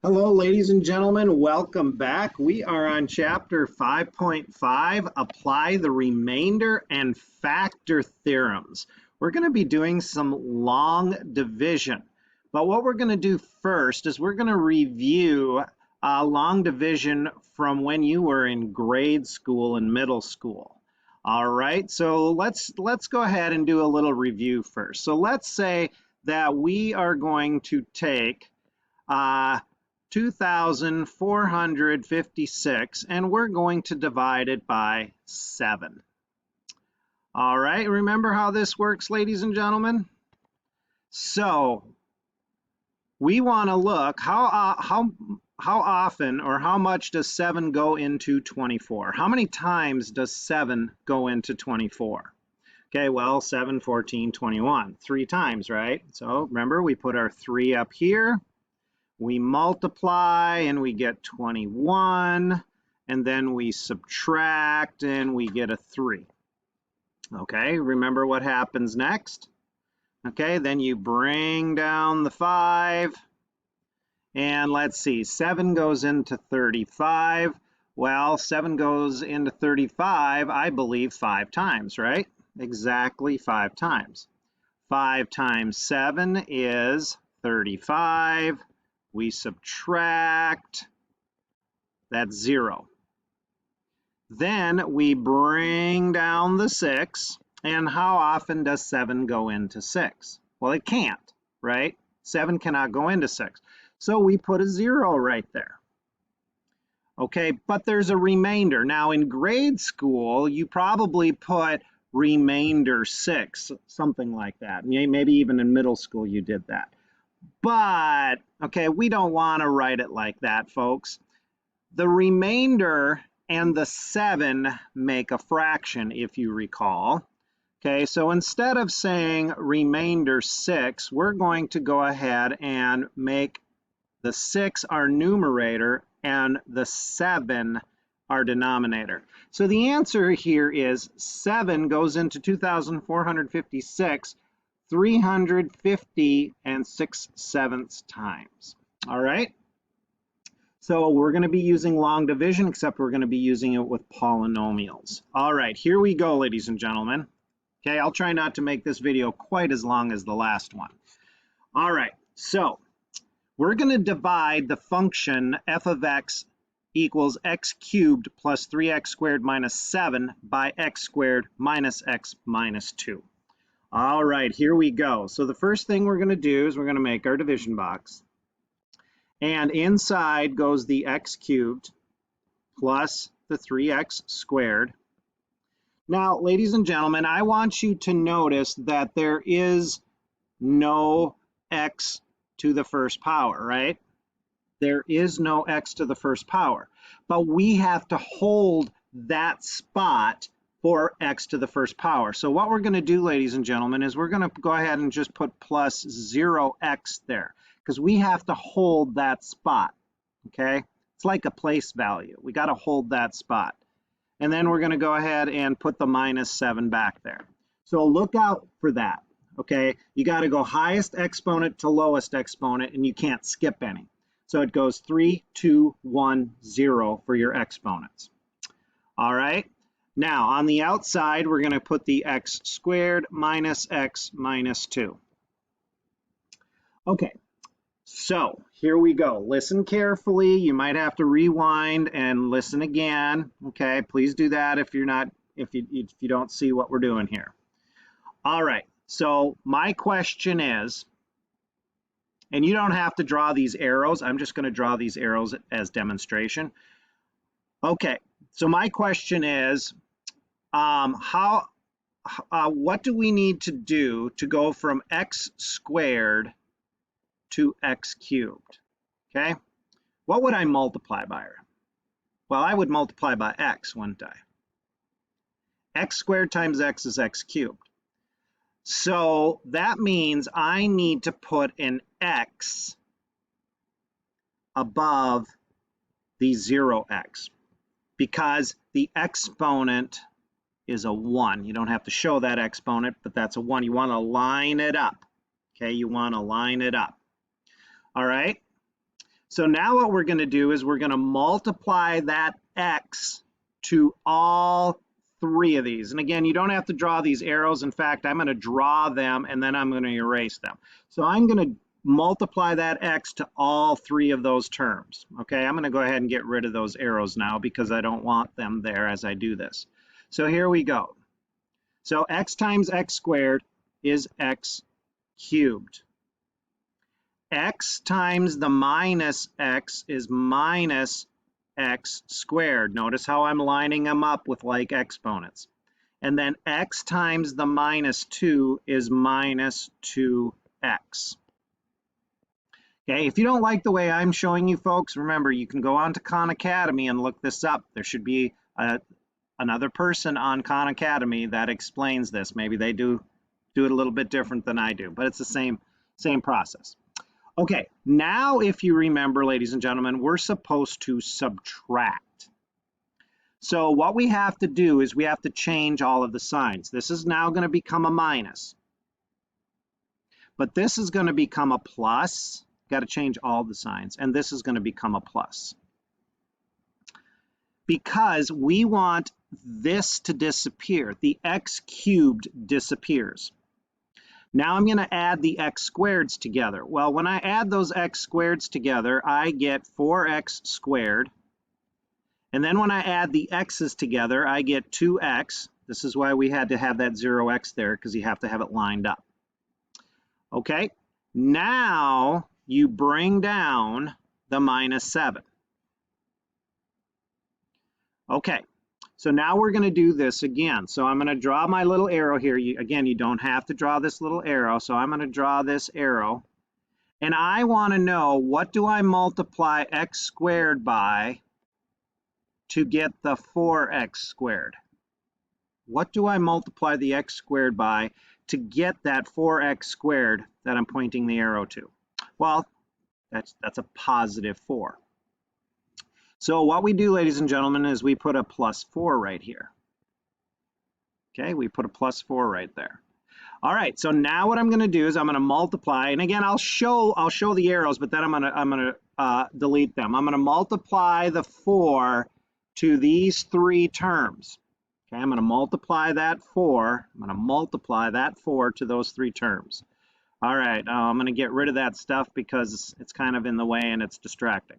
Hello, ladies and gentlemen. Welcome back. We are on chapter 5.5, Apply the Remainder and Factor Theorems. We're going to be doing some long division. But what we're going to do first is we're going to review long division from when you were in grade school and middle school. All right, so let's go ahead and do a little review first. So let's say that we are going to take 2,456, and we're going to divide it by 7. All right, remember how this works, ladies and gentlemen? So we want to look how often or how much does 7 go into 24? How many times does 7 go into 24? Okay, well, 7, 14, 21, 3 times, right? So remember, we put our 3 up here. We multiply and we get 21, and then we subtract and we get a 3. Okay, remember what happens next? Okay, then you bring down the 5, and let's see, 7 goes into 35. Well, 7 goes into 35, I believe, 5 times, right? Exactly 5 times. 5 times 7 is 35. We subtract, that's 0. Then we bring down the 6, and how often does 7 go into 6? Well, it can't, right? 7 cannot go into 6. So we put a 0 right there. Okay, but there's a remainder. Now in grade school, you probably put remainder 6, something like that. Maybe even in middle school you did that. But, okay, we don't want to write it like that, folks. The remainder and the 7 make a fraction, if you recall. Okay, so instead of saying remainder 6, we're going to go ahead and make the 6 our numerator and the 7 our denominator. So the answer here is 7 goes into 2,456 350 and 6/7 times. All right. So we're going to be using long division, except we're going to be using it with polynomials. All right, here we go, ladies and gentlemen. Okay, I'll try not to make this video quite as long as the last one. All right, so we're going to divide the function f of x equals x cubed plus 3x squared minus 7 by x squared minus x minus 2. All right, here we go. So the first thing we're going to do is we're going to make our division box. And inside goes the x cubed plus the 3x squared. Now, ladies and gentlemen, I want you to notice that there is no x to the first power, right? There is no x to the first power. But we have to hold that spot for x to the first power. So what we're going to do, ladies and gentlemen, is we're going to go ahead and just put plus 0x there, because we have to hold that spot, okay? It's like a place value. We got to hold that spot. And then we're going to go ahead and put the minus 7 back there. So look out for that, okay? You got to go highest exponent to lowest exponent, and you can't skip any. So it goes 3, 2, 1, 0 for your exponents. All right. Now, on the outside, we're going to put the x squared minus x minus 2. Okay, so here we go. Listen carefully. You might have to rewind and listen again. Okay, please do that if you don't see what we're doing here. All right, so my question is, and you don't have to draw these arrows. I'm just going to draw these arrows as demonstration. Okay, so my question is, what do we need to do to go from x squared to x cubed? Okay, what would I multiply by? Well, I would multiply by x, wouldn't I? X squared times x is x cubed. So that means I need to put an x above the 0x, because the exponent is a 1. You don't have to show that exponent, but that's a 1. You want to line it up. Okay, you want to line it up. All right. So now what we're going to do is we're going to multiply that x to all three of these. And again, you don't have to draw these arrows. In fact, I'm going to draw them and then I'm going to erase them. So I'm going to multiply that x to all three of those terms. Okay, I'm going to go ahead and get rid of those arrows now because I don't want them there as I do this. So here we go. So x times x squared is x cubed. X times the minus x is minus x squared. Notice how I'm lining them up with like exponents. And then x times the minus 2 is minus 2x. Okay, if you don't like the way I'm showing you folks, remember you can go on to Khan Academy and look this up. There should be another person on Khan Academy that explains this. Maybe they do it a little bit different than I do, but it's the same process. Okay, now if you remember, ladies and gentlemen, we're supposed to subtract. So what we have to do is we have to change all of the signs. This is now going to become a minus. But this is going to become a plus. Got to change all the signs. And this is going to become a plus. Because we want this to disappear. The x cubed disappears. Now I'm going to add the x squareds together. Well, when I add those x squareds together, I get 4x squared. And then when I add the x's together, I get 2x. This is why we had to have that 0x there, because you have to have it lined up. Okay, now you bring down the minus 7. Okay. So now we're going to do this again. So I'm going to draw my little arrow here. Again, you don't have to draw this little arrow. So I'm going to draw this arrow. And I want to know, what do I multiply x squared by to get the 4x squared? What do I multiply the x squared by to get that 4x squared that I'm pointing the arrow to? Well, that's a positive 4. So what we do, ladies and gentlemen, is we put a plus 4 right here. Okay, we put a plus 4 right there. All right, so now what I'm going to do is I'm going to multiply, and again, I'll show the arrows, but then I'm going to delete them. I'm going to multiply the 4 to these three terms. Okay, I'm going to multiply that 4. I'm going to multiply that 4 to those three terms. All right, I'm going to get rid of that stuff because it's kind of in the way and it's distracting.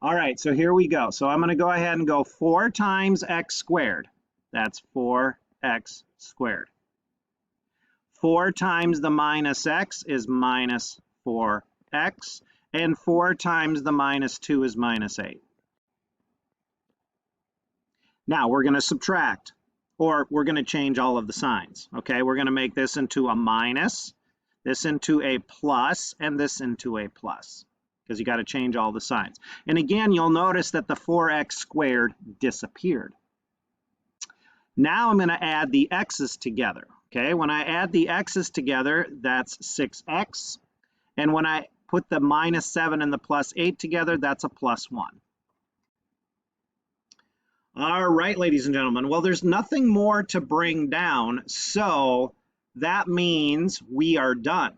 All right, so here we go. So I'm going to go ahead and go 4 times x squared. That's 4x squared. 4 times the minus x is minus 4x. And 4 times the minus 2 is minus 8. Now we're going to subtract, or we're going to change all of the signs. Okay, we're going to make this into a minus, this into a plus, and this into a plus, because you got to change all the signs. And again, you'll notice that the 4x squared disappeared. Now I'm going to add the x's together. Okay, when I add the x's together, that's 6x. And when I put the minus 7 and the plus 8 together, that's a plus 1. All right, ladies and gentlemen. Well, there's nothing more to bring down, so that means we are done.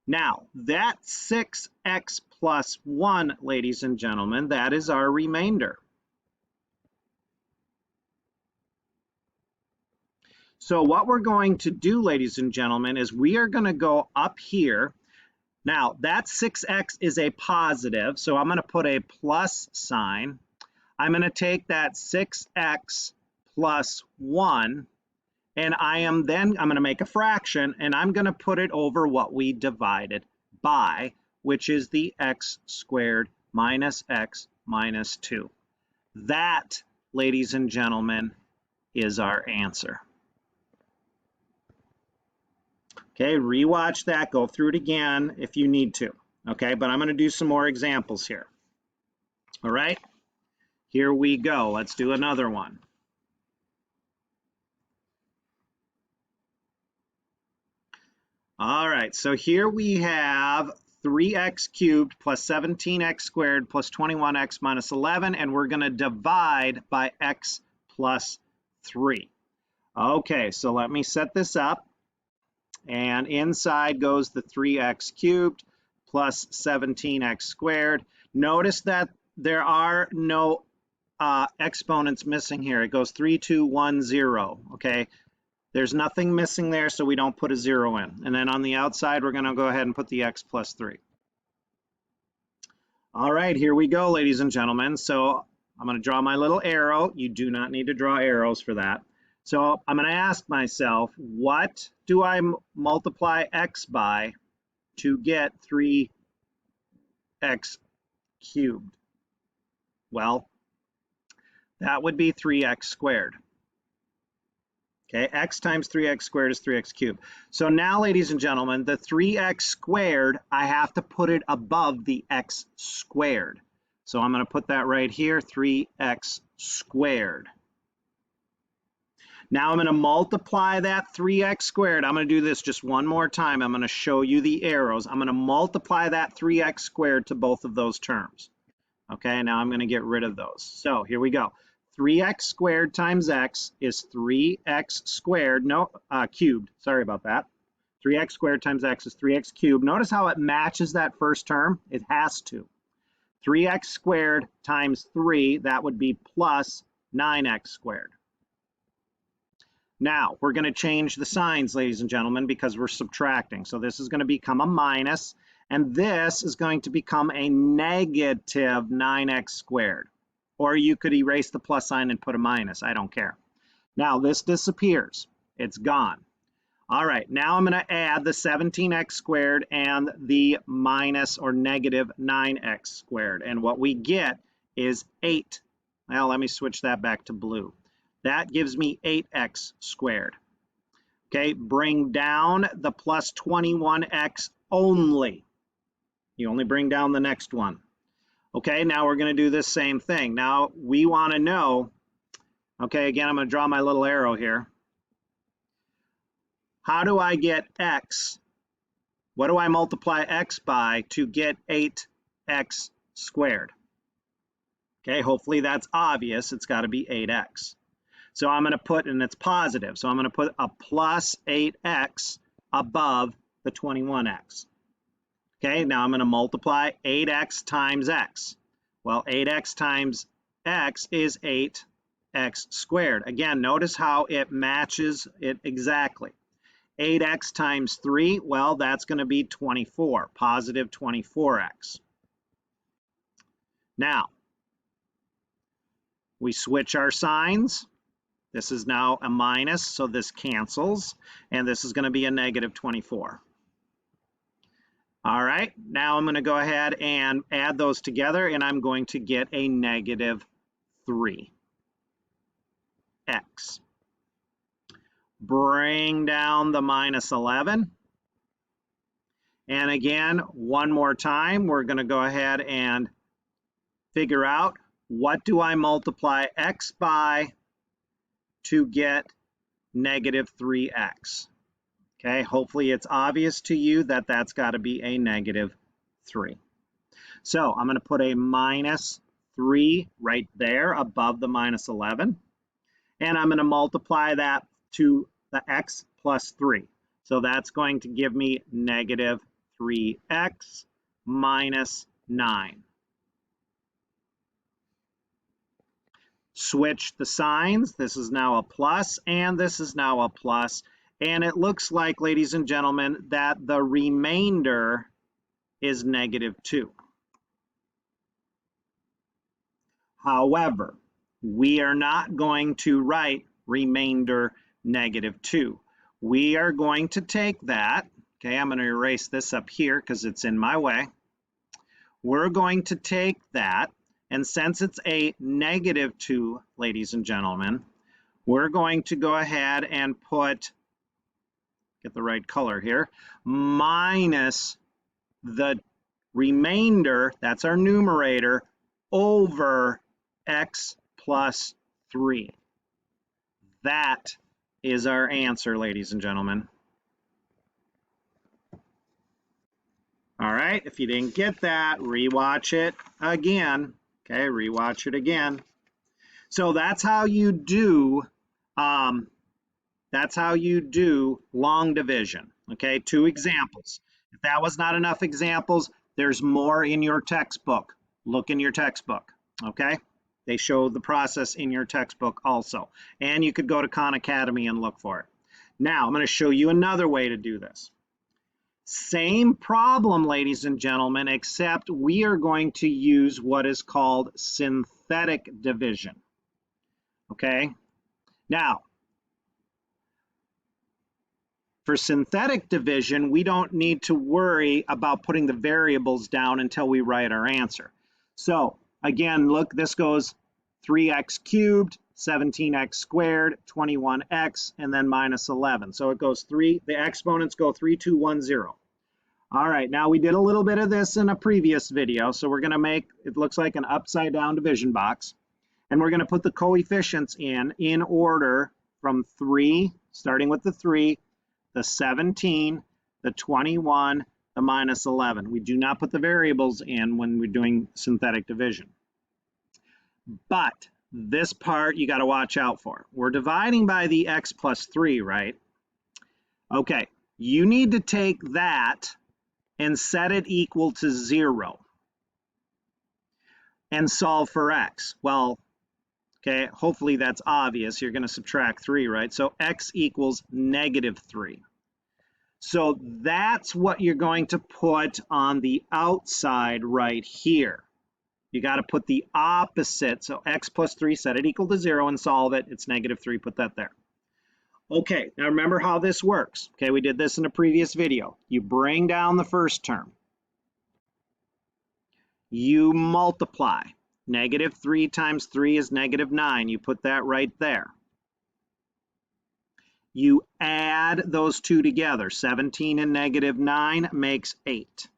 Now, that 6x plus 1, ladies and gentlemen, that is our remainder. So what we're going to do, ladies and gentlemen, is we are going to go up here. Now, that 6x is a positive, so I'm going to put a plus sign. I'm going to take that 6x plus 1, and I'm going to make a fraction, and I'm going to put it over what we divided by, which is the x squared minus x minus 2. That, ladies and gentlemen, is our answer. Okay, rewatch that, go through it again if you need to. Okay, but I'm going to do some more examples here. All right, here we go. Let's do another one. All right, so here we have 3x cubed plus 17x squared plus 21x minus 11, and we're going to divide by x plus 3. Okay, so let me set this up. And inside goes the 3x cubed plus 17x squared. Notice that there are no exponents missing here. It goes 3, 2, 1, 0, okay? There's nothing missing there, so we don't put a 0 in. And then on the outside, we're going to go ahead and put the x plus 3. All right, here we go, ladies and gentlemen. So I'm going to draw my little arrow. You do not need to draw arrows for that. So I'm going to ask myself, what do I multiply x by to get 3x cubed? Well, that would be 3x squared. Okay, x times 3x squared is 3x cubed. So now, ladies and gentlemen, the 3x squared, I have to put it above the x squared. So I'm going to put that right here, 3x squared. Now I'm going to multiply that 3x squared. I'm going to do this just one more time. I'm going to show you the arrows. I'm going to multiply that 3x squared to both of those terms. Okay, now I'm going to get rid of those. So here we go. 3x squared times x is 3x squared, cubed. Sorry about that. 3x squared times x is 3x cubed. Notice how it matches that first term. It has to. 3x squared times 3, that would be plus 9x squared. Now, we're going to change the signs, ladies and gentlemen, because we're subtracting. So this is going to become a minus, and this is going to become a negative 9x squared. Or you could erase the plus sign and put a minus. I don't care. Now, this disappears. It's gone. All right, now I'm going to add the 17x squared and the minus or negative 9x squared. And what we get is 8. Well, let me switch that back to blue. That gives me 8x squared. Okay, bring down the plus 21x only. You only bring down the next one. Okay, now we're going to do this same thing. Now we want to know, okay, again, I'm going to draw my little arrow here. How do I get x? What do I multiply x by to get 8x squared? Okay, hopefully that's obvious. It's got to be 8x. So I'm going to put, and it's positive, so I'm going to put a plus 8x above the 21x. Okay, now I'm going to multiply 8x times x. Well, 8x times x is 8x squared. Again, notice how it matches it exactly. 8x times 3, well, that's going to be 24, positive 24x. Now, we switch our signs. This is now a minus, so this cancels, and this is going to be a negative 24. All right, now I'm going to go ahead and add those together, and I'm going to get a negative 3x. Bring down the minus 11. And again, one more time, we're going to go ahead and figure out, what do I multiply x by to get negative 3x? Okay, hopefully it's obvious to you that that's got to be a negative 3. So I'm going to put a minus 3 right there above the minus 11. And I'm going to multiply that to the x plus 3. So that's going to give me negative 3x minus 9. Switch the signs. This is now a plus, and this is now a plus. And it looks like, ladies and gentlemen, that the remainder is negative 2. However, we are not going to write remainder negative 2. We are going to take that. Okay, I'm going to erase this up here because it's in my way. We're going to take that, and since it's a negative 2, ladies and gentlemen, we're going to go ahead and put, get the right color here, minus the remainder, that's our numerator, over x plus 3. That is our answer, ladies and gentlemen. All right, if you didn't get that, rewatch it again. Okay, rewatch it again. So that's how you do long division. Okay, 2 examples. If that was not enough examples, There's more in your textbook. Look in your textbook, okay? They show the process in your textbook also. And you could go to Khan Academy and look for it. Now, I'm going to show you another way to do this. Same problem, ladies and gentlemen, except we are going to use what is called synthetic division. Okay? Now, for synthetic division, we don't need to worry about putting the variables down until we write our answer. So, again, look, this goes 3x cubed, 17x squared, 21x, and then minus 11. So it goes the exponents go 3, 2, 1, 0. All right, now we did a little bit of this in a previous video, so we're going to make, it looks like an upside down division box, and we're going to put the coefficients in order from 3, starting with the 3, the 17, the 21, the minus 11. We do not put the variables in when we're doing synthetic division. But this part you got to watch out for. We're dividing by the x plus 3, right? Okay, you need to take that and set it equal to 0 and solve for x. Well, okay, hopefully that's obvious. You're going to subtract 3, right? So x equals negative 3. So that's what you're going to put on the outside right here. You got to put the opposite. So x plus 3, set it equal to 0 and solve it. It's negative 3, put that there. Okay, now remember how this works. Okay, we did this in a previous video. You bring down the first term. You multiply. Negative 3 times 3 is negative 9. You put that right there. You add those two together. 17 and negative 9 makes 8.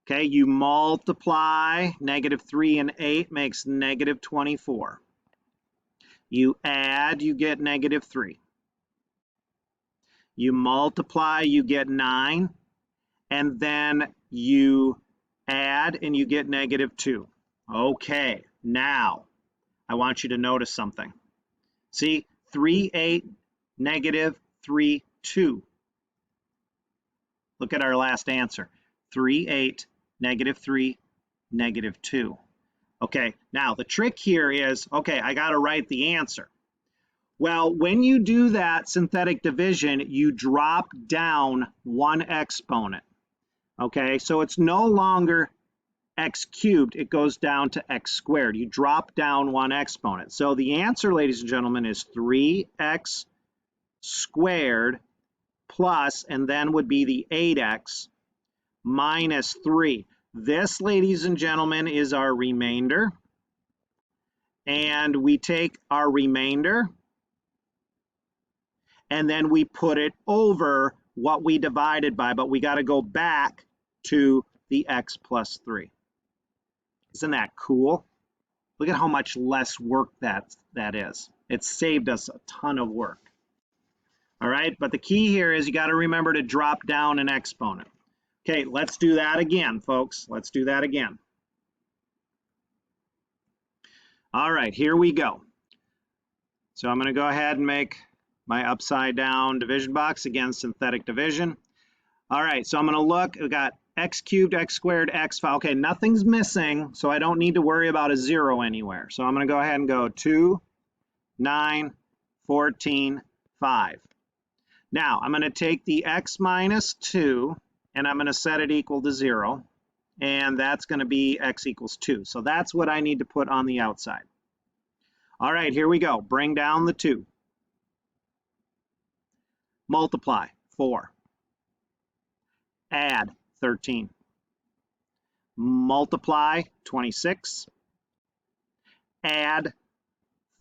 Okay, you multiply. Negative 3 and 8 makes negative 24. You add, you get negative 3. You multiply, you get 9. And then you add and you get negative 2. Okay, now I want you to notice something. See, 3, 8, negative 3, 2. Look at our last answer. 3, 8, negative 3, negative 2. Okay, now the trick here is, okay, I got to write the answer. Well, when you do that synthetic division, you drop down one exponent. Okay, so it's no longer x cubed, it goes down to x squared. You drop down one exponent. So the answer, ladies and gentlemen, is 3x squared plus, and then would be the 8x minus 3. This, ladies and gentlemen, is our remainder. And we take our remainder and then we put it over what we divided by, but we got to go back to the x plus 3. Isn't that cool? Look at how much less work that is. It saved us a ton of work. All right, but the key here is you got to remember to drop down an exponent. Okay, let's do that again, folks. Let's do that again. All right, here we go. So I'm going to go ahead and make my upside down division box, again, synthetic division. All right, so I'm going to look, we got x cubed, x squared, x 5. Okay, nothing's missing, so I don't need to worry about a 0 anywhere. So I'm going to go ahead and go 2, 9, 14, 5. Now, I'm going to take the x minus 2, and I'm going to set it equal to 0, and that's going to be x equals 2. So that's what I need to put on the outside. All right, here we go. Bring down the 2. Multiply, 4. Add, 13. Multiply, 26. Add,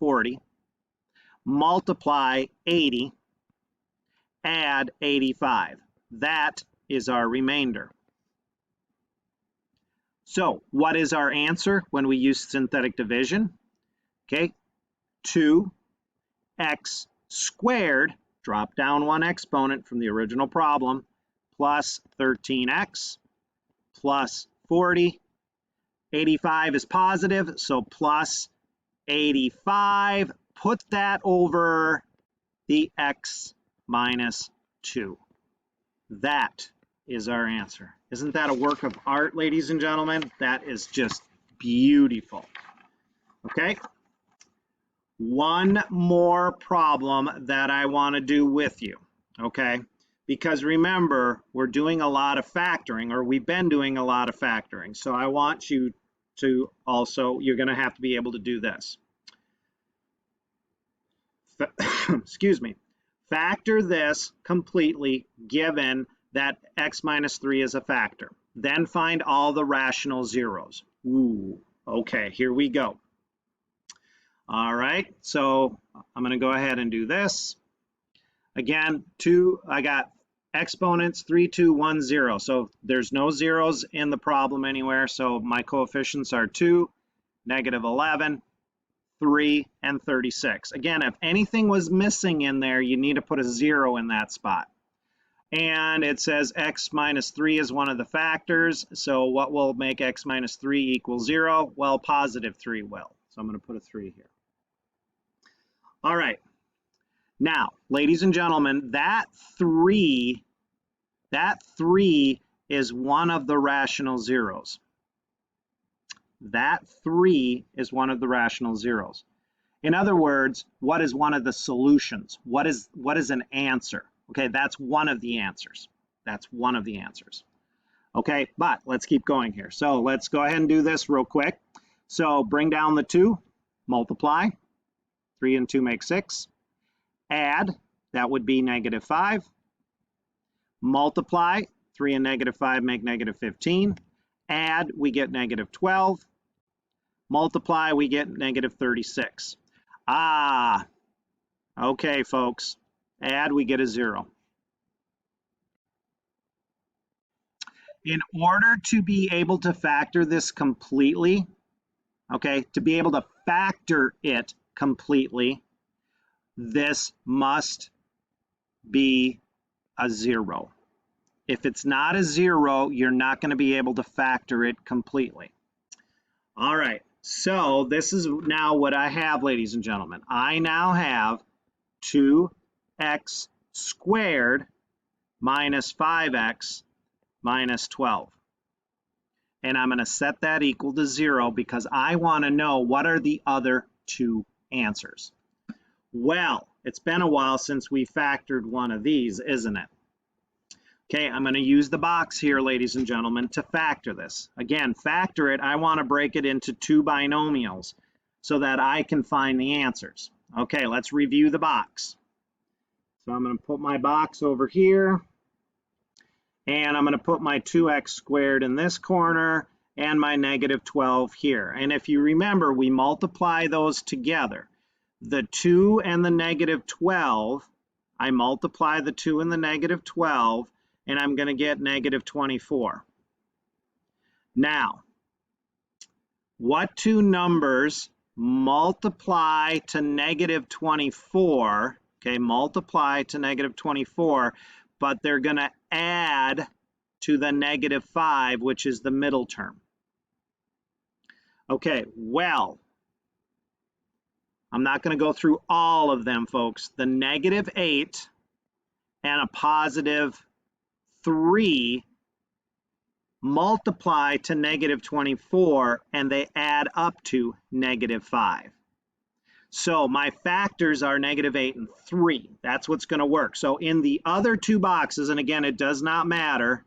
40. Multiply, 80. Add, 85. That is our remainder. So what is our answer when we use synthetic division? Okay, 2x squared, drop down one exponent from the original problem, plus 13x plus 40. 85 is positive, so plus 85. Put that over the x minus 2. That is our answer. Isn't that a work of art, ladies and gentlemen? That is just beautiful. Okay. One more problem that I want to do with you, okay? Because remember, we're doing a lot of factoring, or we've been doing a lot of factoring. So I want you to also, you're going to have to be able to do this. Excuse me. Factor this completely given that x minus 3 is a factor. Then find all the rational zeros. Ooh, okay, here we go. All right, so I'm going to go ahead and do this. Again, I got exponents 3, 2, 1, 0. So there's no zeros in the problem anywhere. So my coefficients are 2, negative 11, 3, and 36. Again, if anything was missing in there, you need to put a 0 in that spot. And it says x minus 3 is one of the factors. So what will make x minus 3 equal 0? Well, positive 3 will. So I'm going to put a 3 here. All right. Now, ladies and gentlemen, that 3 is one of the rational zeros. That 3 is one of the rational zeros. In other words, what is one of the solutions? What is an answer? Okay, that's one of the answers. That's one of the answers. Okay, but let's keep going here. So let's go ahead and do this real quick. So bring down the 2, multiply. 3 and 2 make 6. Add, that would be negative 5. Multiply, 3 and negative 5 make negative 15. Add, we get negative 12. Multiply, we get negative 36. Ah, okay, folks. Add, we get a 0. In order to be able to factor this completely, okay, to be able to factor it completely, this must be a 0. If it's not a 0, you're not going to be able to factor it completely. All right, so this is now what I have, ladies and gentlemen. I now have 2x squared minus 5x minus 12. And I'm going to set that equal to 0 because I want to know what are the other two answers. Well, it's been a while since we factored one of these, isn't it? Okay, I'm going to use the box here, ladies and gentlemen, to factor this. Again, factor it, I want to break it into 2 binomials so that I can find the answers. Okay, let's review the box. So I'm going to put my box over here, and I'm going to put my 2x squared in this corner and my negative 12 here. And if you remember, we multiply those together. The 2 and the negative 12, I multiply the 2 and the negative 12, and I'm going to get negative 24. Now, what two numbers multiply to negative 24? Okay, multiply to negative 24, but they're going to add to the negative 5, which is the middle term. Okay, well, I'm not going to go through all of them, folks. The negative 8 and a positive 3 multiply to negative 24, and they add up to negative 5. So my factors are negative 8 and 3. That's what's going to work. So in the other two boxes, and again, it does not matter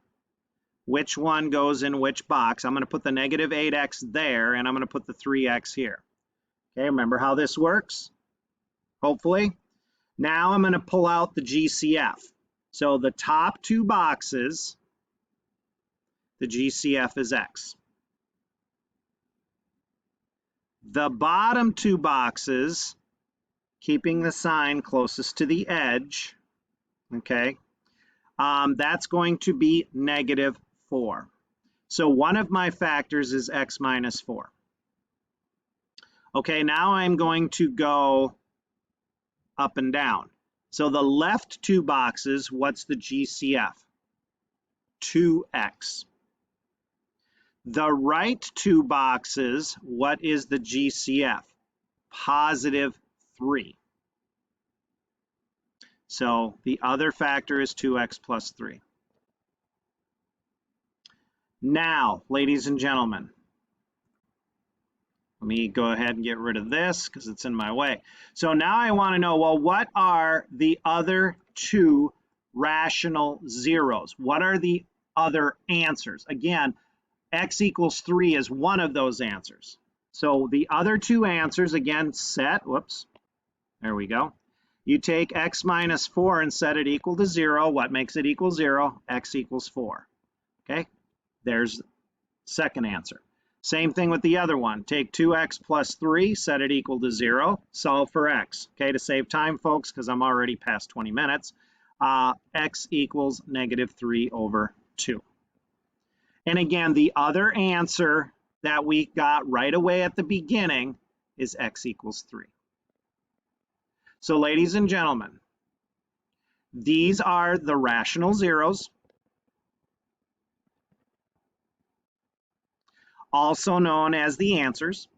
which one goes in which box. I'm going to put the negative 8x there, and I'm going to put the 3x here. Okay, remember how this works? Hopefully. Now I'm going to pull out the GCF. So the top two boxes, the GCF is x. The bottom two boxes, keeping the sign closest to the edge, okay, that's going to be negative 4. So one of my factors is x minus 4. Okay, now I'm going to go up and down. So the left two boxes, what's the GCF? 2x. The right two boxes, what is the GCF? Positive 3. So the other factor is 2x plus 3. Now, ladies and gentlemen, let me go ahead and get rid of this because it's in my way. So now I want to know, well, what are the other two rational zeros? What are the other answers? Again, x equals 3 is one of those answers. So the other two answers, again, set, whoops, there we go. You take x minus 4 and set it equal to 0. What makes it equal 0? X equals 4. Okay, there's second answer. Same thing with the other one. Take 2x plus 3, set it equal to 0, solve for x. Okay, to save time, folks, because I'm already past 20 minutes, x equals -3/2. And again, the other answer that we got right away at the beginning is x equals 3. So, ladies and gentlemen, these are the rational zeros, also known as the answers,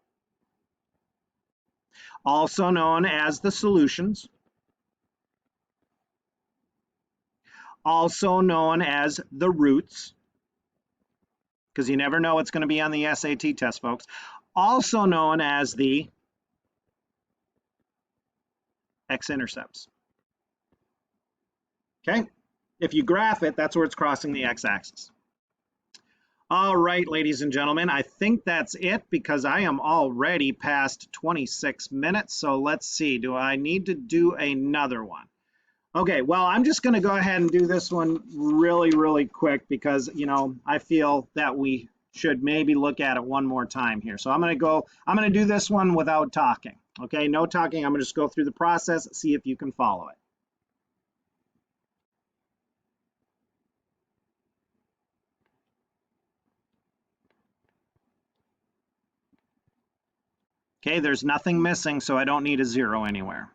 also known as the solutions, also known as the roots, because you never know what's going to be on the SAT test, folks, also known as the x-intercepts. Okay, if you graph it, that's where it's crossing the x-axis. All right, ladies and gentlemen, I think that's it because I am already past 26 minutes. So let's see, do I need to do another one? Okay, well, I'm just going to go ahead and do this one really quick because, you know, I feel that we should maybe look at it one more time here. So I'm going to do this one without talking. Okay, no talking. I'm going to just go through the process, see if you can follow it. Okay, there's nothing missing, so I don't need a 0 anywhere.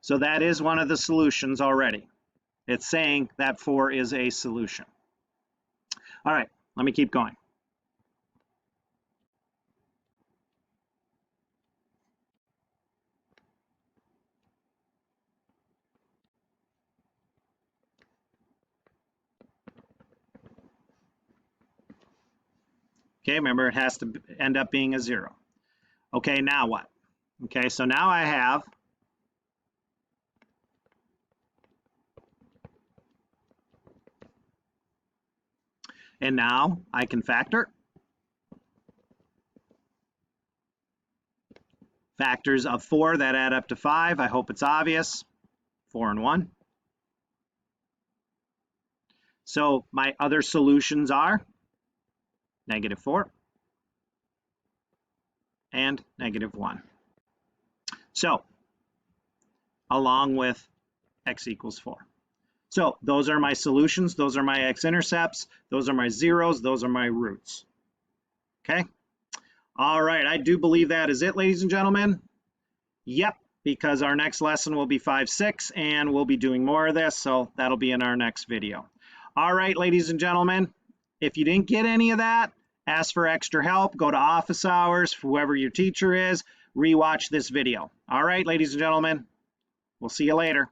So that is one of the solutions already. It's saying that 4 is a solution. All right, let me keep going. Okay, remember it has to end up being a 0. Okay, now what? Okay, so now I have and now I can factor. Factors of 4 that add up to 5. I hope it's obvious. 4 and 1. So my other solutions are -4 and -1. So along with x equals 4. So those are my solutions. Those are my x-intercepts. Those are my zeros. Those are my roots. Okay. All right. I do believe that is it, ladies and gentlemen. Yep, because our next lesson will be 5-6 and we'll be doing more of this. So that'll be in our next video. All right, ladies and gentlemen, if you didn't get any of that, ask for extra help, go to office hours, whoever your teacher is, rewatch this video. All right, ladies and gentlemen, we'll see you later.